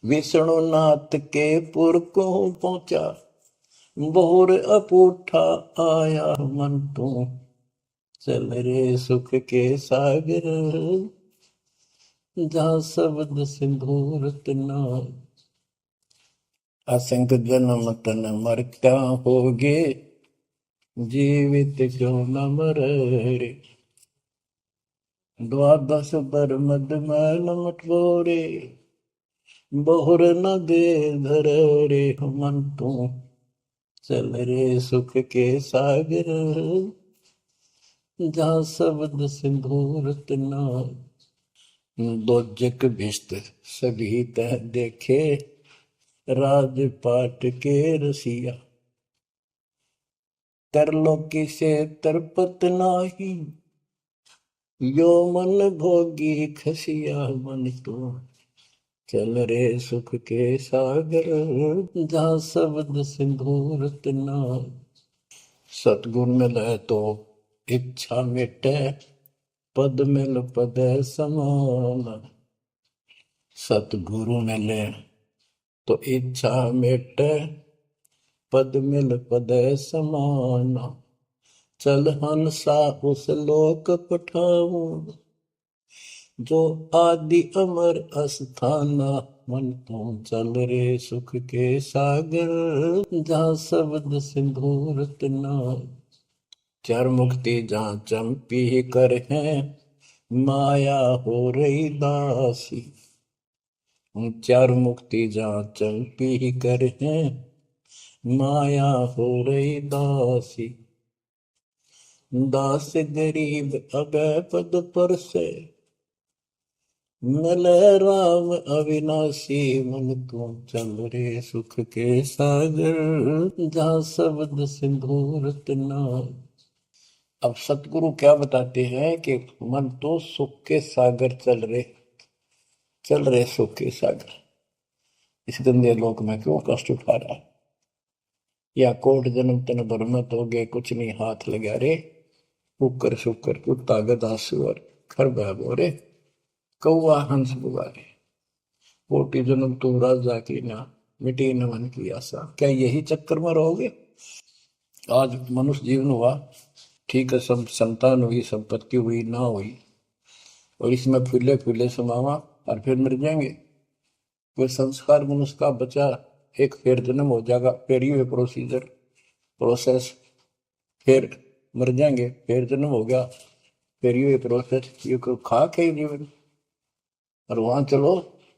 विष्णु नाथ के पुर को पहुंचा, बोर अपूठा आया। मन तू चल रे सुख के सागर, जा शब्द सिंधु रत्नागर। असंख जन्म तन मरता होगे, जीवित क्यों न मरे रे। द्वादश बर मद मैल मटोरे, बहुर न दे धर रे। मन तू चल रे सुख के सागर, जा शब्द सिंधु रत्नागर। दोजक भिस्त सभी तह देखे, राजपाट के रसिया। तरलोकी से तरपत नाही, यो मन भोगी खसिया। मन तू चल रे सुख के सागर, जा शब्द सिंधु रत्नागर। सतगुण मिले तो इच्छा मिटे, पद मिल पद समान। सतगुरु मिले तो इच्छा मिटे, पद मिल पद समान। चल हंसा उस लोक पठाऊं, जो आदि अमर अस्थाना। मन तू चल रे सुख के सागर, जा शब्द सिंधु रत्नागर। चार मुक्ति जहाँ चंपी कर है, माया हो रही दासी। चार मुक्ति जहाँ चंपी कर है, माया हो रही दासी। दास गरीब अभय पद पर से, मिले राम अविनाशी। मन तू चल रे सुख के सागर, जा शब्द सिंधु रत्नागर। अब सतगुरु क्या बताते हैं कि मन तो सुख के सागर चल रहे सुख के सागर। इस गंदे लोक में क्यों कष्ट उठा रहा है? या कोट जन्म तन भरमत हो गए, कुछ नहीं हाथ लगा रे। कुकर शुकर कुत्ता गधा सुअर खर बोरे, कौआ हंस बुगारे। कोटि जन्म तू राजा की ना, मिटी न मन की आशा। क्या यही चक्कर में रहोगे? आज मनुष्य जीवन हुआ, ठीक है, सब संतान हुई, संपत्ति हुई ना हुई, और इसमें फूले फूले समावा और फिर मर जाएंगे। कोई संस्कार मनुष्य का बचा, एक फिर जन्म हो जाएगा, फिर ये प्रोसेस, फिर मर जाएंगे, फिर जन्म हो गया, फिर ये प्रोसेस। ये कोई खाक है जीवन? और वहां चलो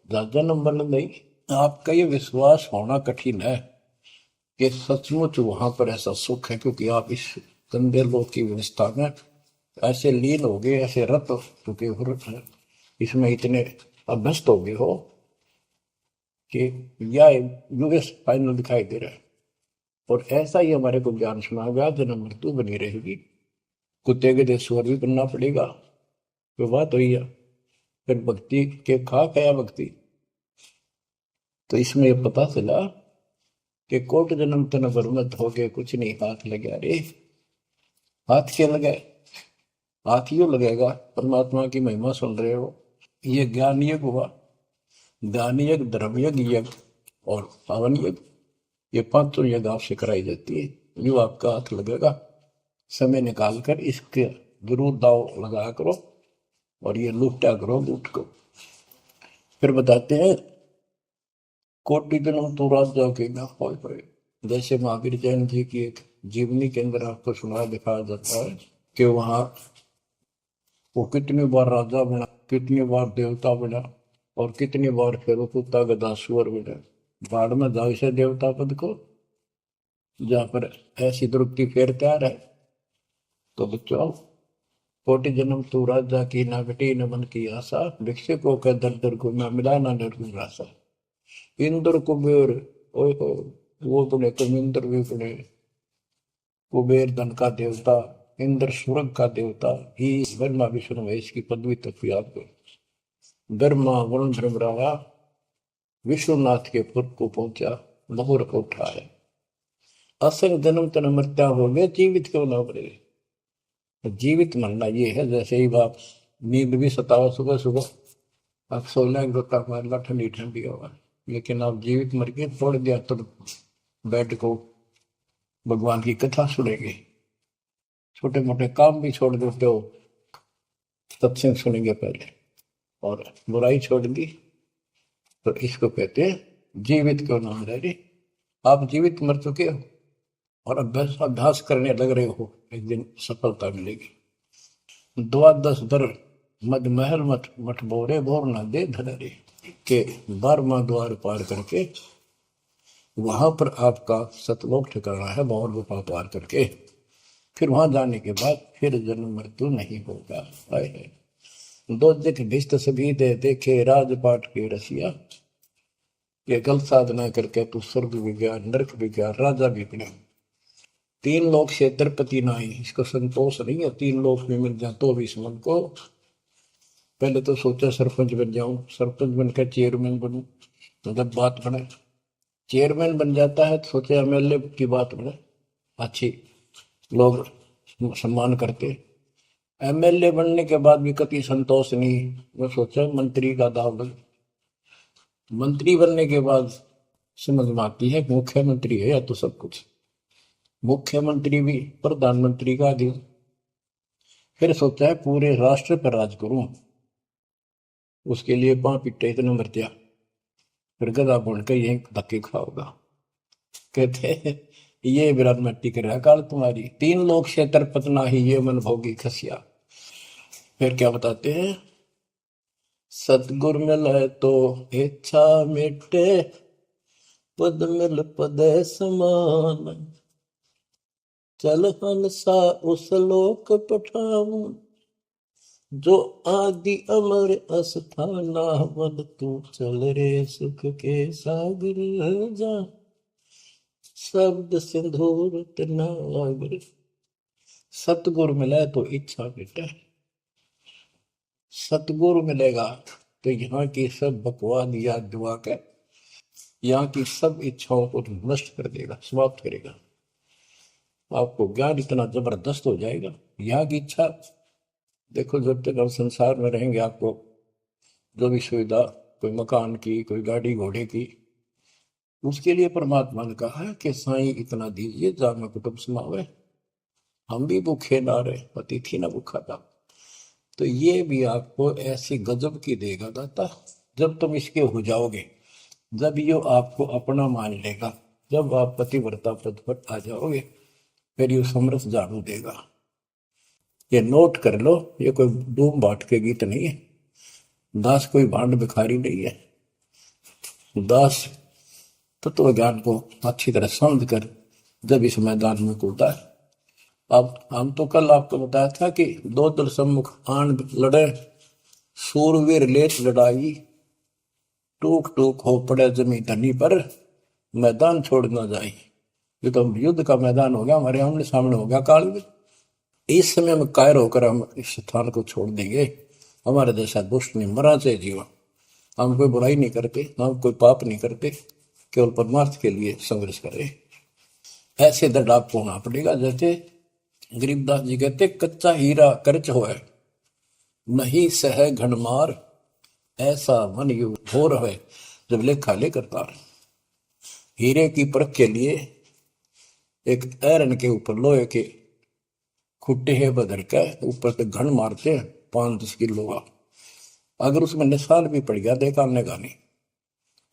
ज्यादा नंबर नहीं। आपका ये विश्वास होना कठिन है कि सचमुच वहां पर ऐसा सुख है, क्योंकि आप इस गंदे लोक की व्यवस्था में ऐसे लीन हो गए, ऐसे रत चुके हो, इसमें इतने अभ्यस्त हो गए हो कि यह यूएस फाइनल दिखाई दे रहा है। और ऐसा ही हमारे को ज्ञान सुना गया, जन्म मृत्यु बनी रहेगी, कुत्ते के देश स्वर भी बनना पड़ेगा। तो बात हुई है, फिर भक्ति के खाक है भक्ति। तो इसमें यह पता चला कि कोट जन्म तन बरमत हो गए, कुछ नहीं हाथ लगा रे। हाथ क्या लगाए? हाथ यूं लगेगा, परमात्मा की महिमा सुन रहे हो, ये ज्ञान यज्ञ हुआ, दान यज्ञ, धर्म यज्ञ और पावन यज्ञ, ये पांचों यज्ञ आपसे कराई जाती है। यूं आपका हाथ लगेगा समय निकाल कर इसके जरूर दाव लगा करो और ये लूटा करो लूट को। फिर बताते हैं कोटि जन्म तो राजा के ना होए। जैसे महावीर जैन जी की एक जीवनी के अंदर आपको सुना दिखाया जाता है कि वहां वो कितनी बार राजा बना, कितनी बार देवता बना और कितनी बार फिर वो कुत्ता गधा सुअर बना। बाढ़ में जाओ इसे देवता पद को, जहां पर ऐसी दुर्गति फिर तैयार है। तो बच्चों, कोटि जन्म तू राजा की ना घटी न मन की आशा, भिक्षु को कह दर दर को ना मिला ना निर्गुण राशा। इंद्र कुबेर, ओए हो, वो बने कमिंद्र भी बने। कुबेर धन का देवता, इंद्र स्वर्ग का देवता ही ब्रह्मा विष्णु महेश की पदवी तक याद करो। ब्रह्मा वरुण धर्मरावा विश्वनाथ के पुर को पहुंचा, बहुर को उठाया। असल जन्म तन मृत्या हो गया, जीवित क्यों ना बने। जीवित मरना ये है, जैसे ही बाप नींद भी सतावा सुबह सुबह, आप सोलह गोता मारना ठंडी ठंडी होगा, लेकिन आप जीवित मर के छोड़ दिया तो बेड को भगवान की कथा सुनेंगे, छोटे मोटे काम भी छोड़ देते हो, सत्संग सुनेंगे पहले, और बुराई छोड़ दी। तो इसको कहते हैं जीवित क्यों ना रह रहे। आप जीवित मर चुके हो और अभ्यास करने लग रहे हो, एक दिन सफलता मिलेगी। द्वादश दर मद महल मठ मठ बोरे बोर न दे धरे के 12वां द्वार पार करके वहां पर आपका सतलोक ठिकाना है, बहुत गुफा पार करके फिर वहां जाने के बाद फिर जन्म मृत्यु नहीं होगा। है दो दिख भिष्ट सभी दे देखे राजपाट के रसिया, ये गलत साधना करके तू स्वर्ग भी गया, नरक भी गया, राजा भी बना। 3 लोक से द्रपति नाही, इसको संतोष नहीं है। 3 लोक में मिल जाए तो भी इस मन को, पहले तो सोचा सरपंच बन जाऊं, सरपंच बनकर चेयरमैन बनूं, तो जब बात बने चेयरमैन बन जाता है तो सोचे एमएलए की बात बने, अच्छी लोग सम्मान करते। एमएलए बनने के बाद भी कभी संतोष नहीं, मैं सोचा मंत्री का दाव लग। मंत्री बनने के बाद समझ में आती है मुख्यमंत्री है या तो सब कुछ, मुख्यमंत्री भी प्रधानमंत्री का अधीन। फिर सोचा है पूरे राष्ट्र पर राज करूं, उसके लिए पां पिट्टे इतने मर दिया, फिर गधा बन के यही धक्के खाओगा। कहते हैं ये विराट में टिक रहा काल तुम्हारी, 3 लोग क्षेत्र पतना ही ये मन भोगी खसिया। फिर क्या बताते हैं, सतगुर मिले तो इच्छा मिटे, पद मिल पद समान, चल हंसा उस लोक पठाऊं, जो आदि अमर अस्थाना, मन तू चल रे सुख के सागर जा, शब्द सिंदूर नागर। सतगुरु मिले तो इच्छा मिटे, सतगुरु मिलेगा तो यहाँ की सब बकवाद याद दुआ के यहाँ की सब इच्छाओं को नष्ट कर देगा, समाप्त करेगा। आपको ज्ञान इतना जबरदस्त हो जाएगा। यहाँ की इच्छा देखो, जब तक हम संसार में रहेंगे आपको जो भी सुविधा, कोई मकान की, कोई गाड़ी घोड़े की, उसके लिए परमात्मा ने कहा है कि साईं इतना दीजिए जामे कुटुंब समावे। हम भी भूखे ना रहे, अतिथि ना भूखा था। तो ये भी आपको ऐसी गजब की देगा दाता, जब तुम इसके हो जाओगे, जब ये आपको अपना मान लेगा, जब आप पतिव्रता पद पर आ जाओगे, फिर ये समरस झाड़ू देगा। ये नोट कर लो, ये कोई डूम बाट के गीत नहीं है, दास कोई भांड भिखारी नहीं है। दास तत्व ज्ञान को अच्छी तरह समझ कर जब इस मैदान में कूदा है। अब हम तो कल आपको बताया था कि 2 दल सम्मुख आन लड़े, सूरवीर लेत लड़ाई, टूक टूक हो पड़े जमी धनी पर, मैदान छोड़ ना जाए। ये तो युद्ध का मैदान हो गया, हमारे आमने सामने हो गया काल में। इस समय में कायर होकर हम इस स्थान को छोड़ देंगे। हमारे जैसा दुष्ट नहीं, मरा चाहे जीवन, हम कोई बुराई नहीं करते, हम कोई पाप नहीं करते, केवल परमार्थ के लिए संघर्ष करें। ऐसे दृढ़ आपको होना पड़ेगा। जैसे गरीबदास जी कहते, कच्चा हीरा कर्च होए, नहीं सह घनमार, ऐसा मन यु घोर है जब लेखा ले करता। हीरे की परख के लिए एक ऐरन के ऊपर लोहे के खुट्टे है बदल के ऊपर से घन मारते हैं 5-10 किलो का। अगर उसमें निशान भी पड़ गया देखने का नहीं,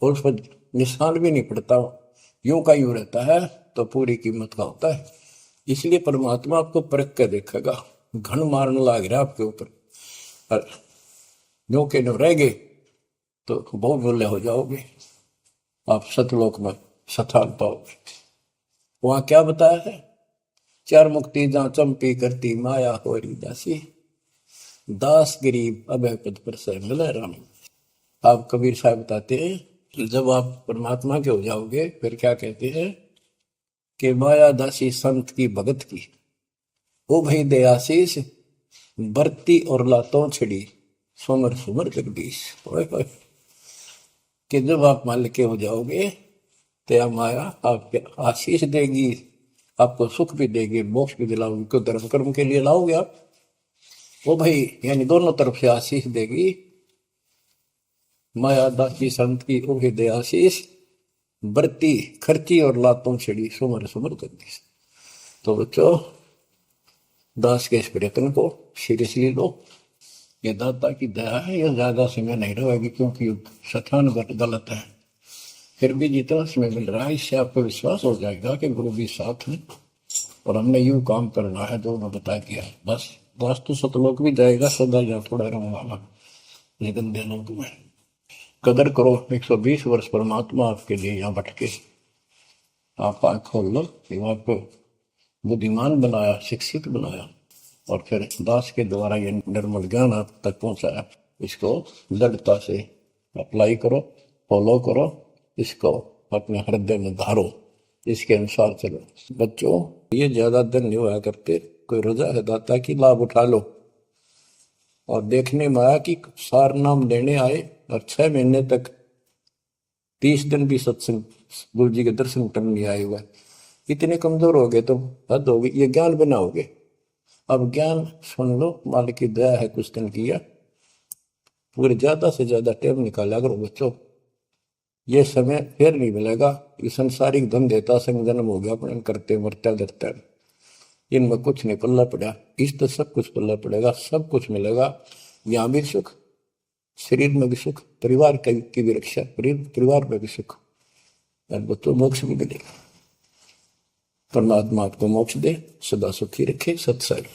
और उस पर निशान भी नहीं पड़ता, यूं का यूं रहता है, तो पूरी कीमत का होता है। इसलिए परमात्मा आपको परख के देखेगा। घन मारने लग रहा आपके ऊपर, और यूं के यूं रह गए तो बहुत मूल्य हो जाओगे, आप सतलोक में स्थान पाओगे। वहां क्या बताया है? चार मुक्ति जहां चंपी करती माया होरी दासी, दास गरीब अभय पद पर से मिले राम। आप कबीर साहब बताते हैं जब आप परमात्मा के हो जाओगे फिर क्या कहते हैं कि माया दासी संत की भगत की, ओ भाई दे आशीष बरती और लातों छिड़ी, सुमर सुमर जगदीश। कि जब आप मान के हो जाओगे तो माया आपके आशीष देगी, आपको सुख भी देगी, मोक्ष भी दिलाओगी। क्यों? धर्म कर्म के लिए लाओगे आप, वो भाई यानी दोनों तरफ से आशीष देगी। माया दासी संत की ओहे दे आशीष, बरती खर्ची और लातों छिड़ी, सुमर सुमर जगदीश। तो बच्चों, दास के इस प्रयत्न को सीरियसली लो। ये दाता की दया है, ये ज्यादा समय नहीं रहेगी क्योंकि स्थान गलत है। फिर भी जितना समय मिल रहा है इससे आपको विश्वास हो जाएगा कि गुरु भी साथ है और हमने यूं काम करना है जो उन्होंने बता दिया। बस वास्तु सतलोक भी जाएगा, सदा जा थोड़ा रहूंगा लेकिन दिनों में कदर करो। 120 वर्ष परमात्मा आपके लिए यहाँ भटके, आप आँख खोल लो कि आपको बुद्धिमान बनाया, शिक्षित बनाया, और फिर दास के द्वारा ये निर्मल ज्ञान आप तक पहुंचाया। इसको दृढ़ता से अप्लाई करो, फॉलो करो, इसको अपने हृदय में धारो, इसके अनुसार चलो। बच्चों, ये ज्यादा दिन नहीं हुआ करते, कोई रजा है दाता की, लाभ उठा लो। और देखने में आया कि सार नाम लेने आए और 6 महीने तक 30 दिन भी सत्संग गुरु जी के दर्शन करने नहीं आए हुए। इतने कमजोर हो गए तो हद हो गई। ये ज्ञान बनाओगे, अब ज्ञान सुन लो, मालिक की दया है कुछ दिन किया, पूरे ज्यादा से ज्यादा टाइम निकाला करो बच्चों। ये समय फिर नहीं मिलेगा। ये संसारिक धन देता संग जन्म हो गया अपने करते मरते डरते, इनमें कुछ नहीं पल्ला पड़ा। इस तो सब कुछ पल्ला पड़ेगा, सब कुछ मिलेगा। यहाँ भी सुख, शरीर में भी सुख, परिवार की भी रक्षा, परिवार में भी सुख, और बच्चों मोक्ष भी मिलेगा। परमात्मा आपको मोक्ष दे, सदा सुखी रखे। सत्संग।